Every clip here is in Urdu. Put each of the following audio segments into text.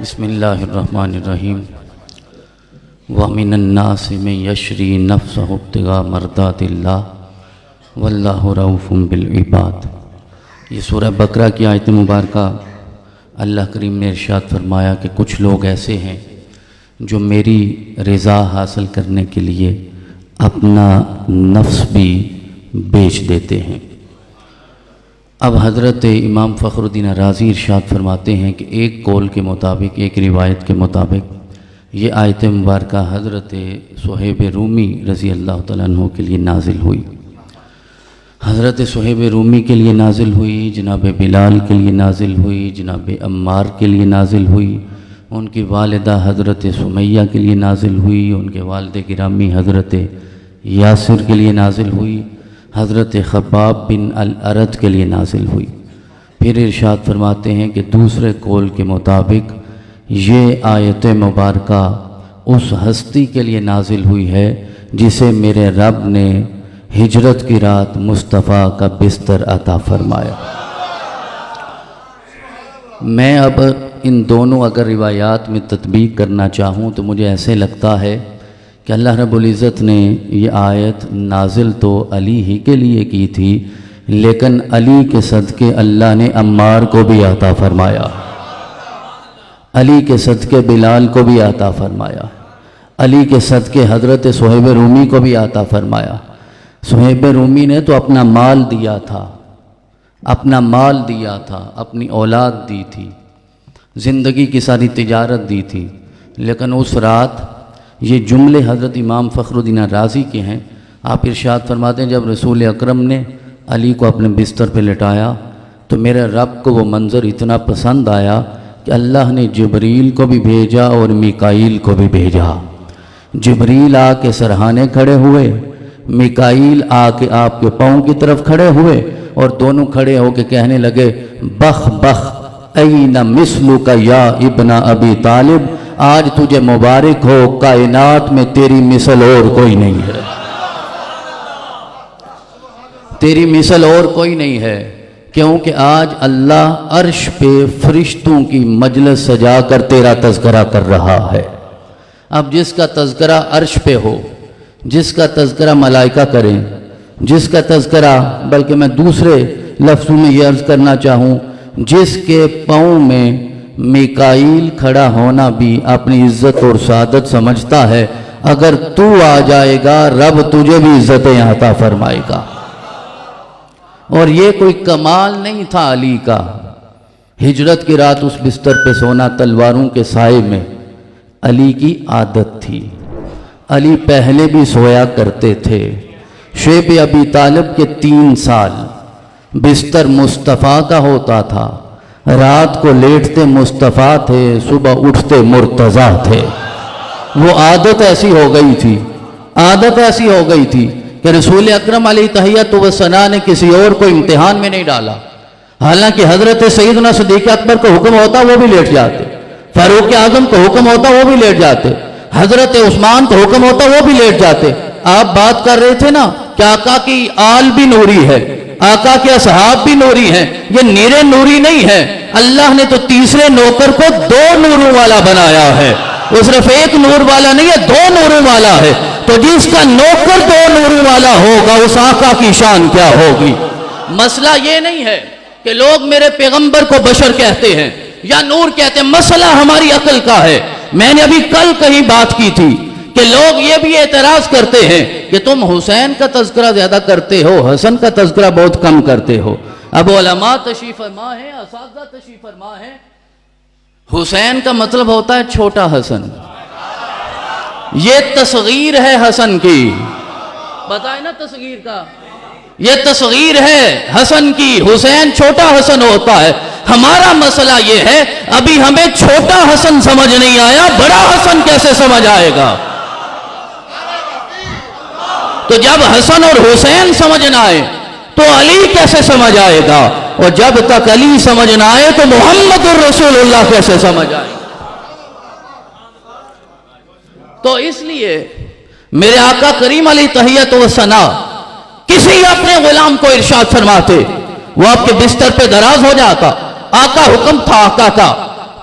بسم اللہ الرحمن الرحیم وَمِنَ النَّاسِ مَن يَشْرِي نَفْسَهُ ابْتِغَاءَ مَرْضَاتِ اللَّهِ وَاللَّهُ رَءُوفٌ بِالْعِبَادِ۔ یہ سورہ بقرہ کی آیت مبارکہ اللہ کریم نے ارشاد فرمایا کہ کچھ لوگ ایسے ہیں جو میری رضا حاصل کرنے کے لیے اپنا نفس بھی بیچ دیتے ہیں۔ اب حضرت امام فخر الدین رازی ارشاد فرماتے ہیں کہ ایک قول کے مطابق، ایک روایت کے مطابق یہ آیت مبارکہ حضرت صہیب رومی رضی اللہ تعالیٰ عنہ کے لیے نازل ہوئی۔ حضرت صہیب رومی کے لیے نازل ہوئی، جناب بلال کے لیے نازل ہوئی، جناب عمار کے لیے نازل ہوئی، ان کی والدہ حضرت سمیہ کے لیے نازل ہوئی، ان کے والد گرامی حضرت یاسر کے لیے نازل ہوئی، حضرت خباب بن الارد کے لیے نازل ہوئی۔ پھر ارشاد فرماتے ہیں کہ دوسرے قول کے مطابق یہ آیت مبارکہ اس ہستی کے لیے نازل ہوئی ہے جسے میرے رب نے ہجرت کی رات مصطفیٰ کا بستر عطا فرمایا۔ میں اب ان دونوں اگر روایات میں تطبیق کرنا چاہوں تو مجھے ایسے لگتا ہے کہ اللہ رب العزت نے یہ آیت نازل تو علی ہی کے لیے کی تھی، لیکن علی کے صدقے اللہ نے عمار کو بھی عطا فرمایا، علی کے صدقے بلال کو بھی عطا فرمایا، علی کے صدقے حضرت صہیب رومی کو بھی عطا فرمایا۔ صہیب رومی نے تو اپنا مال دیا تھا، اپنا مال دیا تھا، اپنی اولاد دی تھی، زندگی کی ساری تجارت دی تھی، لیکن اس رات یہ جملے حضرت امام فخر الدین رازی کے ہیں۔ آپ ارشاد فرماتے ہیں جب رسول اکرم نے علی کو اپنے بستر پہ لٹایا تو میرے رب کو وہ منظر اتنا پسند آیا کہ اللہ نے جبریل کو بھی بھیجا اور میکائیل کو بھی بھیجا۔ جبریل آ کے سرہانے کھڑے ہوئے، میکائیل آ کے آپ کے پاؤں کی طرف کھڑے ہوئے، اور دونوں کھڑے ہو کے کہنے لگے بخ بخ این مثلک یا ابن ابی طالب، آج تجھے مبارک ہو، کائنات میں تیری مثل اور کوئی نہیں ہے، تیری مثل اور کوئی نہیں ہے، کیونکہ آج اللہ عرش پہ فرشتوں کی مجلس سجا کر تیرا تذکرہ کر رہا ہے۔ اب جس کا تذکرہ عرش پہ ہو، جس کا تذکرہ ملائکہ کریں، جس کا تذکرہ، بلکہ میں دوسرے لفظوں میں یہ عرض کرنا چاہوں، جس کے پاؤں میں میکائیل کھڑا ہونا بھی اپنی عزت اور سعادت سمجھتا ہے، اگر تو آ جائے گا رب تجھے بھی عزتیں عطا فرمائے گا۔ اور یہ کوئی کمال نہیں تھا علی کا، ہجرت کی رات اس بستر پہ سونا تلواروں کے سائے میں علی کی عادت تھی۔ علی پہلے بھی سویا کرتے تھے، شیب ابی طالب کے 3 سال بستر مصطفیٰ کا ہوتا تھا، رات کو لیٹتے مصطفیٰ تھے، صبح اٹھتے مرتضیٰ تھے۔ وہ عادت ایسی ہو گئی تھی، عادت ایسی ہو گئی تھی کہ رسول اکرم علیہ تحیت و ثنا نے کسی اور کو امتحان میں نہیں ڈالا، حالانکہ حضرت سیدنا صدیق اکبر کو حکم ہوتا وہ بھی لیٹ جاتے، فاروق اعظم کو حکم ہوتا وہ بھی لیٹ جاتے، حضرت عثمان کو حکم ہوتا وہ بھی لیٹ جاتے۔ آپ بات کر رہے تھے نا کہ آقا کی آل بھی نوری ہے، آقا کے اصحاب بھی نوری ہیں، یہ نیرے نوری نہیں ہے، اللہ نے تو تیسرے نوکر کو 2 نوروں والا بنایا ہے، وہ صرف 1 نور والا نہیں ہے، 2 نوروں والا ہے۔ تو جس کا نوکر 2 نوروں والا ہوگا اس آقا کی شان کیا ہوگی؟ مسئلہ یہ نہیں ہے کہ لوگ میرے پیغمبر کو بشر کہتے ہیں یا نور کہتے ہیں، مسئلہ ہماری عقل کا ہے۔ میں نے ابھی کل کہیں بات کی تھی کہ لوگ یہ بھی اعتراض کرتے ہیں کہ تم حسین کا تذکرہ زیادہ کرتے ہو، حسن کا تذکرہ بہت کم کرتے ہو۔ اب علماء تشریف فرما ہیں، اساتذہ تشریف فرما ہیں، حسین کا مطلب ہوتا ہے چھوٹا حسن، یہ تصغیر ہے حسن کی، بتائیں نا تصغیر کا، یہ تصغیر ہے حسن کی، حسین چھوٹا حسن ہوتا ہے۔ ہمارا مسئلہ یہ ہے ابھی ہمیں چھوٹا حسن سمجھ نہیں آیا، بڑا حسن کیسے سمجھ آئے گا؟ تو جب حسن اور حسین سمجھ نہ آئے تو علی کیسے سمجھ آئے گا؟ اور جب تک علی سمجھ نہ آئے تو محمد الرسول اللہ کیسے سمجھ آئے؟ تو اس لیے میرے آقا کریم علیہ تحیت و ثنا کسی اپنے غلام کو ارشاد فرماتے، وہ آپ کے بستر پہ دراز ہو جاتا، آقا حکم تھا آقا کا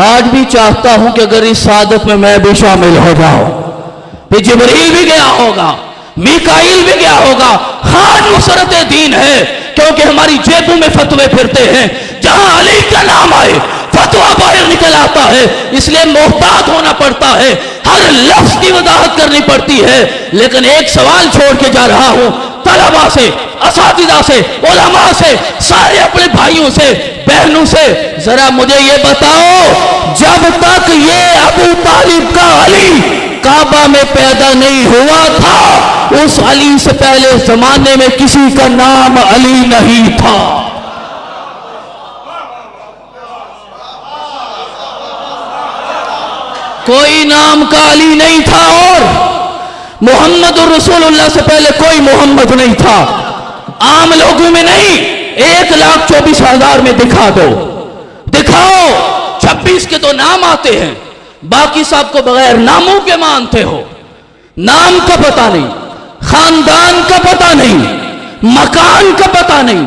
آج بھی چاہتا ہوں کہ اگر اس سعادت میں میں بھی شامل ہو جاؤں۔ پھر جبریل بھی گیا ہوگا، میکائیل بھی گیا ہوگا۔ ہاں نصرت دین ہے، کیونکہ ہماری جیبوں میں فتوے پھرتے ہیں، جہاں علی کا نام آئے فتویٰ باہر نکل آتا ہے، اس لیے محتاط ہونا پڑتا ہے، ہر لفظ کی وضاحت کرنی پڑتی ہے۔ لیکن ایک سوال چھوڑ کے جا رہا ہوں، طلباء سے، اساتذہ سے، علماء سے، سارے اپنے بھائیوں سے، بہنوں سے، ذرا مجھے یہ بتاؤ، جب تک یہ ابو طالب کا علی کعبہ میں پیدا نہیں ہوا تھا، اس علی سے پہلے زمانے میں کسی کا نام علی نہیں تھا۔ کوئی نام کا علی نہیں تھا، اور محمد الرسول اللہ سے پہلے کوئی محمد نہیں تھا۔ عام لوگوں میں نہیں، 1,24,000 میں دکھا دو، دکھاؤ۔ 26 کے تو نام آتے ہیں، باقی سب کو بغیر ناموں کے مانتے ہو۔ نام کا پتہ نہیں، خاندان کا پتہ نہیں، مکان کا پتہ نہیں،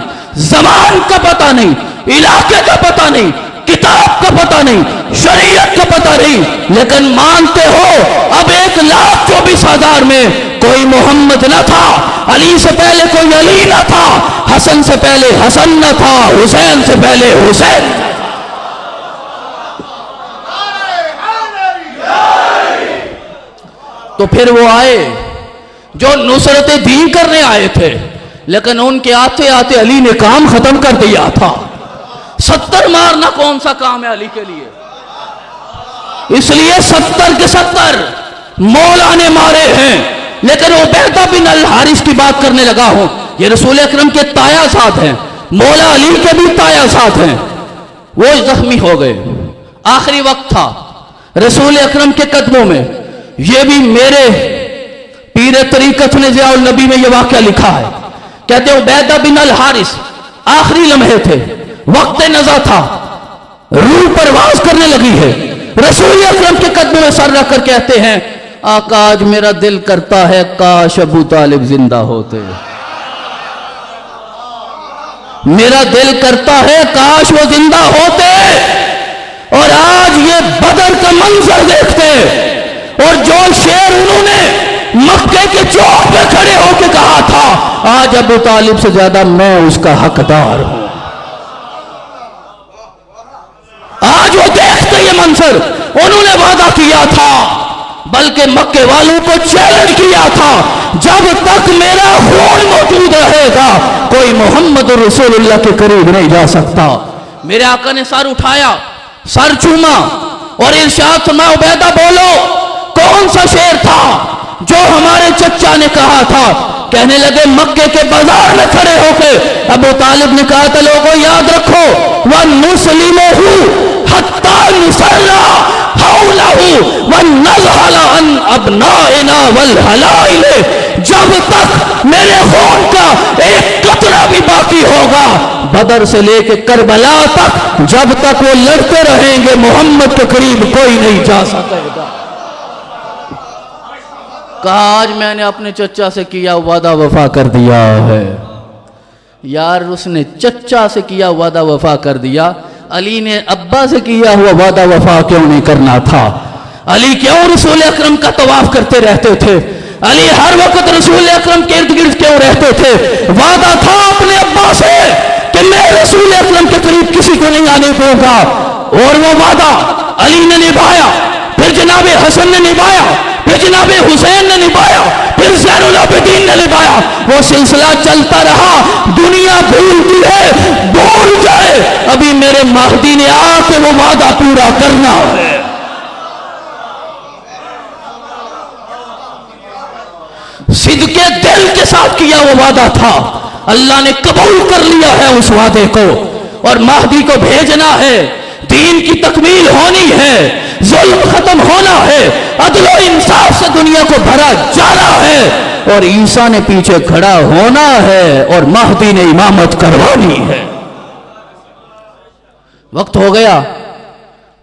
زمان کا پتہ نہیں، علاقے کا پتہ نہیں، کتاب کا پتہ نہیں، شریعت کا پتہ نہیں، لیکن مانتے ہو۔ اب 1,24,000 میں کوئی محمد نہ تھا، علی سے پہلے کوئی علی نہ تھا، حسن سے پہلے حسن نہ تھا، حسین سے پہلے حسین نہ تھا۔ تو پھر وہ آئے جو نصرت دین کرنے آئے تھے، لیکن ان کے آتے آتے علی نے کام ختم کر دیا تھا۔ 70 مارنا کون سا کام ہے علی کے لیے؟ اس لیے 70 کے 70 مولا نے مارے ہیں، لیکن عبیدہ بن الحارث کی بات کرنے لگا ہوں۔ یہ رسول اکرم کے تایا ساتھ ہیں، مولا علی کے بھی تایا ساتھ ہیں۔ وہ زخمی ہو گئے، آخری وقت تھا رسول اکرم کے قدموں میں۔ یہ بھی میرے پیر طریقت نے ضیاء النبی میں یہ واقعہ لکھا ہے، کہتے ہیں عبیدہ بن الحارث آخری لمحے تھے، وقت نزا تھا، روح پرواز کرنے لگی ہے، رسول اکرم کے قدموں میں سر رکھ کر کہتے ہیں آقا آج میرا دل کرتا ہے کاش ابو طالب زندہ ہوتے، میرا دل کرتا ہے کاش وہ زندہ ہوتے اور آج یہ بدر کا منظر دیکھتے، اور جو شعر انہوں نے مکے کے چوک پہ کھڑے ہو کے کہا تھا آج ابو طالب سے زیادہ میں اس کا حقدار ہوں۔ آج وہ دیکھتے یہ منظر، انہوں نے وعدہ کیا تھا، بلکہ مکے والوں کو چیلنج کیا تھا، جب تک میرا خون موجود رہے گا کوئی محمد رسول اللہ کے قریب نہیں جا سکتا۔ میرے آقا نے سر اٹھایا، سر چوما اور ارشاد فرمایا عبیدہ بولو کون سا شعر تھا جو ہمارے چچا نے کہا تھا؟ کہنے لگے مکے کے بازار میں کھڑے ہو کے ابو طالب نے کہا تھا لوگوں یاد رکھو وَنُسْلِمُهُ حَتَّى نُسَلَّى حَوْلَهُ وَنَزْحَلَ عَنْ أَبْنَائِنَا وَالْحَلَائِلِ، جب تک میرے خون کا ایک قطرہ بھی باقی ہوگا بدر سے لے کے کربلا تک، جب تک وہ لڑتے رہیں گے محمد کے قریب کوئی نہیں جا سکے گا۔ کہا آج میں نے اپنے چچا سے کیا وعدہ وفا کر دیا ہے۔ یار اس نے چچا سے کیا وعدہ وفا کر دیا، علی نے ابا سے کیا ہوا وعدہ وفا کیوں نہیں کرنا تھا؟ علی کیوں رسول اکرم کا طواف کرتے رہتے تھے؟ علی ہر وقت رسول اکرم کے ارد گرد کیوں رہتے تھے؟ وعدہ تھا اپنے ابا سے کہ میں رسول اکرم کے قریب کسی کو نہیں آنے دوں گا، اور وہ وعدہ علی نے نبھایا، پھر جناب حسن نے نبھایا، پھر جناب حسین نے نبھایا، پھر زین العابدین نے نبھایا، وہ سلسلہ چلتا رہا۔ دنیا بھولتی ہے، بھول جائے، ابھی میرے مہدی نے آ کے وہ وعدہ پورا کرنا ہے۔ صدقے دل کے ساتھ کیا وہ وعدہ تھا، اللہ نے قبول کر لیا ہے اس وعدے کو، اور مہدی کو بھیجنا ہے، دین کی تکمیل ہونی ہے، ظلم ختم ہونا ہے، عدل و انصاف سے دنیا کو بھرا جانا ہے، اور عیسیٰ نے پیچھے کھڑا ہونا ہے، اور مہدی نے امامت کروانی ہے۔ وقت ہو گیا،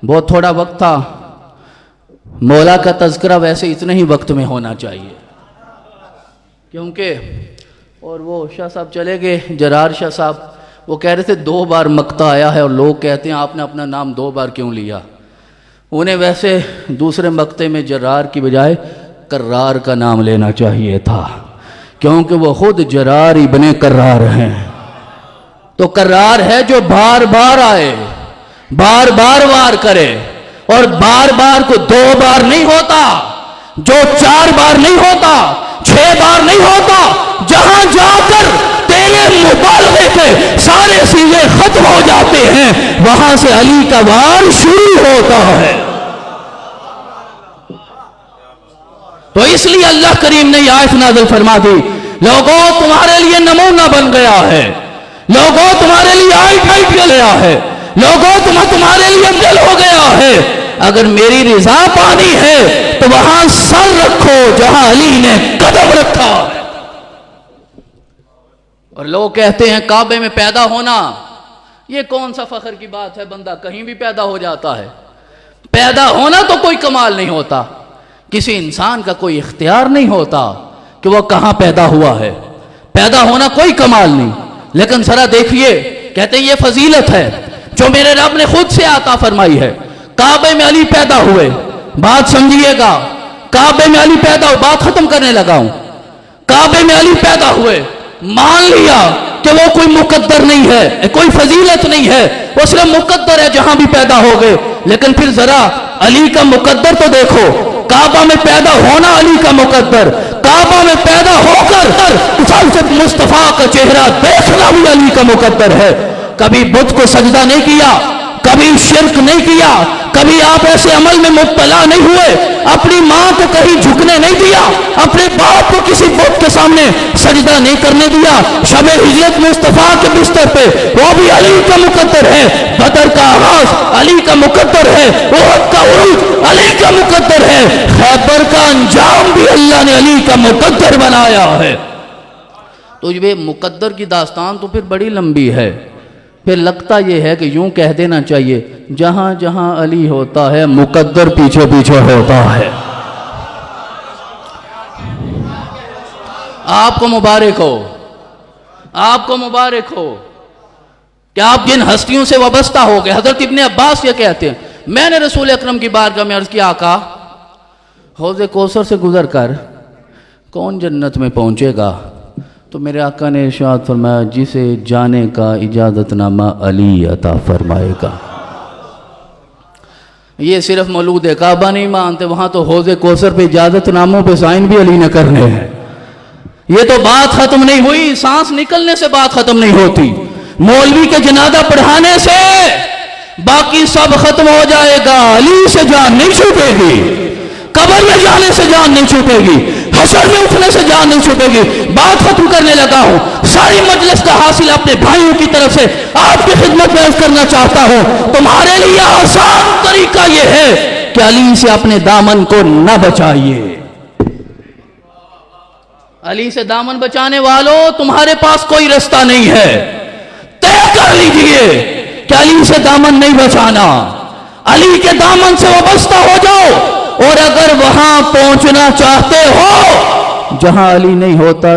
بہت تھوڑا وقت تھا، مولا کا تذکرہ ویسے اتنے ہی وقت میں ہونا چاہیے، کیونکہ اور وہ شاہ صاحب چلے گئے، جرار شاہ صاحب، وہ کہہ رہے تھے 2 بار مقطع آیا ہے اور لوگ کہتے ہیں آپ نے اپنا نام 2 بار کیوں لیا؟ انہیں ویسے دوسرے مقطع میں جرار کی بجائے کرار کا نام لینا چاہیے تھا، کیونکہ وہ خود جرار ابن کرار ہیں۔ تو کرار ہے جو بار بار آئے، بار بار وار کرے، اور بار بار کو 2 بار نہیں ہوتا، جو 4 بار نہیں ہوتا، 6 بار نہیں ہوتا، جہاں جا کر تیرے مبالغے کے سارے سیغے ختم ہو جاتے ہیں وہاں سے علی کا وار شروع ہوتا ہے۔ تو اس لیے اللہ کریم نے یہ آیت نازل فرما دی، لوگوں تمہارے لیے نمونہ بن گیا ہے، لوگوں تمہارے لیے آئیڈیل گیا ہے، لوگوں تمہارے لیے دل ہو گیا ہے، اگر میری رضا پانی ہے تو وہاں سر رکھو جہاں علی نے قدم رکھا۔ اور لوگ کہتے ہیں کعبے میں پیدا ہونا یہ کون سا فخر کی بات ہے، بندہ کہیں بھی پیدا ہو جاتا ہے۔ پیدا ہونا تو کوئی کمال نہیں ہوتا، کسی انسان کا کوئی اختیار نہیں ہوتا کہ وہ کہاں پیدا ہوا ہے، پیدا ہونا کوئی کمال نہیں، لیکن ذرا دیکھیے کہتے ہیں یہ فضیلت ہے جو میرے رب نے خود سے عطا فرمائی ہے۔ کعبے میں علی پیدا ہوئے، بات سمجھیے گا، کعبے میں علی پیدا ہوئے، بات ختم کرنے لگا ہوں، کعبے میں علی پیدا ہوئے، مان لیا کہ وہ کوئی مقدر نہیں ہے، کوئی فضیلت نہیں ہے، وہ صرف مقدر ہے جہاں بھی پیدا ہو گئے، لیکن پھر ذرا علی کا مقدر تو دیکھو، کعبہ میں پیدا ہونا علی کا مقدر، کعبہ میں پیدا ہو کر مصطفیٰ کا چہرہ دیکھنا بھی علی کا مقدر ہے۔ کبھی بت کو سجدہ نہیں کیا، کبھی شرک نہیں کیا، کبھی آپ ایسے عمل میں مبتلا نہیں ہوئے، اپنی ماں کو کہیں جھکنے نہیں دیا، اپنے باپ کو کسی بت کے سامنے سجدہ نہیں کرنے دیا، شب ہجرت مصطفیٰ کے بستر پہ وہ بھی علی کا مقدر ہے، بدر کا آغاز علی کا مقدر ہے، احد کا عروج علی کا مقدر ہے، خیبر کا انجام بھی اللہ نے علی کا مقدر بنایا ہے۔ تو یہ مقدر کی داستان تو پھر بڑی لمبی ہے، پھر لگتا یہ ہے کہ یوں کہہ دینا چاہیے جہاں جہاں علی ہوتا ہے مقدر پیچھے پیچھے ہوتا ہے۔ آپ کو مبارک ہو، آپ کو مبارک ہو کہ آپ جن ہستیوں سے وابستہ ہو گئے۔ حضرت ابن عباس یہ کہتے ہیں میں نے رسول اکرم کی بارگاہ میں عرض کیا آقا حوض کوثر سے گزر کر کون جنت میں پہنچے گا؟ تو میرے آقا نے ارشاد فرمایا جسے جانے کا اجازت نامہ علی عطا فرمائے گا۔ یہ صرف مولود کعبہ نہیں مانتے، وہاں تو حوض کوثر پہ اجازت ناموں پہ سائن بھی علی نے کرنے ہیں۔ یہ تو بات ختم نہیں ہوئی، سانس نکلنے سے بات ختم نہیں ہوتی، مولوی کے جنازہ پڑھانے سے باقی سب ختم ہو جائے گا، علی سے جان نہیں چھوٹے گی، قبر میں جانے سے جان نہیں چھوٹے گی، حشر میں اٹھنے سے جان نہیں چھوٹے گی۔ بات ختم کرنے لگا ہوں، ساری مجلس کا حاصل اپنے بھائیوں کی طرف سے آپ کی خدمت میں عرض کرنا چاہتا ہوں، تمہارے لیے آسان طریقہ یہ ہے کہ علی سے اپنے دامن کو نہ بچائیے۔ علی سے دامن بچانے والوں تمہارے پاس کوئی رستہ نہیں ہے، طے کر لیجئے کہ علی سے دامن نہیں بچانا، علی کے دامن سے وابستہ ہو جاؤ، اور اگر وہاں پہنچنا چاہتے ہو جہاں علی نہیں ہوتا